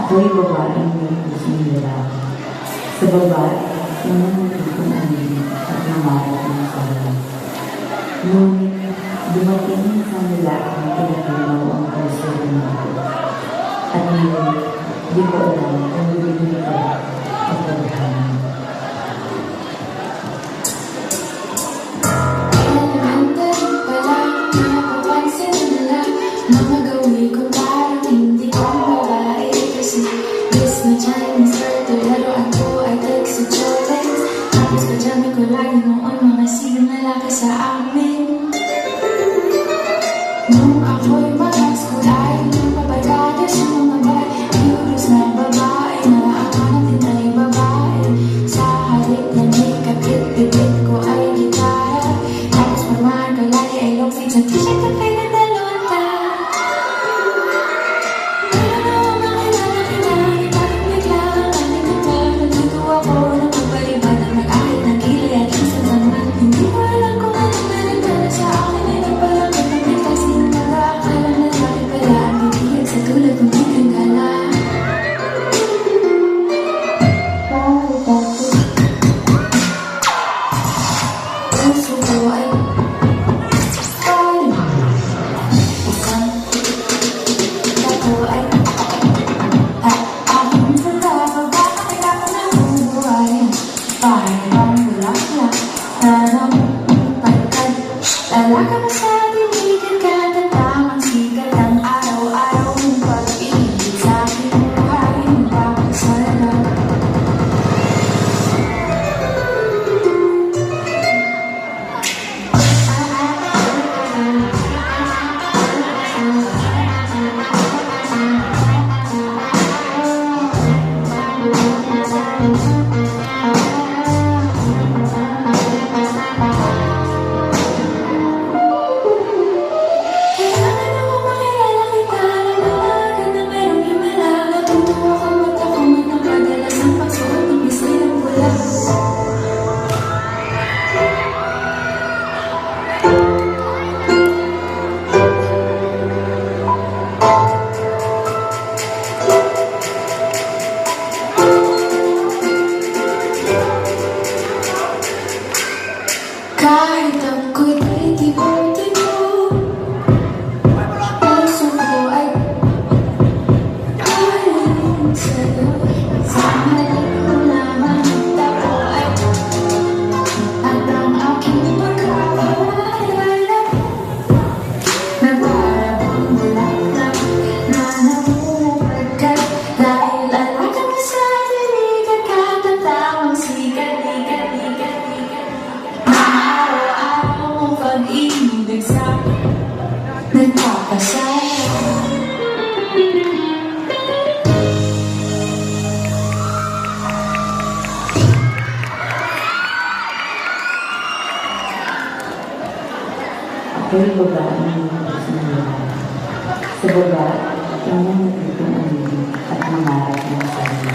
Ako'y babaeng may pusong lalaki. Sa babae, unang natutong amin at nangarap ng sarili. Ngunit, dumating sa lalaking pinatunaw ang puso ng ako. At ngayon, di ko alam kung bibigyan ko o paghahan. Lagi noon mga sigang lalaki sa amin. Nung ako'y malas kulay ng pabarkada sa mga bay, curious na babae na akanap din ay babae. Sa halip na may kapit-pipit ko ay gitara, tapos pamagalay ay lockfit sa t-shirt at kay nandalota. Ano na nakilala kita, bakit biglang kanin ka, natuto ako ng pagbalibad ang mag-ahit ng kilay at isa naman. Hindi ko alam kung anong meron para sa akin ay nagpalapit ng biglas ng mag-aakala na sabi pala ang bibigyan sa tulad ng biglang gala. Puso ko ay parang isang ako ay aking sandaba, bakit ka pa nabubuhay? Parang bulaklak na namumpagkad. Lalaka mo sa tinigan ka, tatamang sikat ang araw-araw mong pag-ibig sa aking buhay, magpapasarap. Kahit ako'y titibo-tibo, puso ko ay ayon sa'yo. Sa halip ko lamang ako ay at ang aking pagkakahalala na parang bulaklak na namumupagkat. Dahil alaga mo sa tiligan ka, tatawang sikat-likat-likat-likat na araw-araw mong pag-ibig sa'kin nagpapasaya. Ako'y babaeng may pusong lalaki. Sa babae, unang natutong amin at nangarap ng sarili.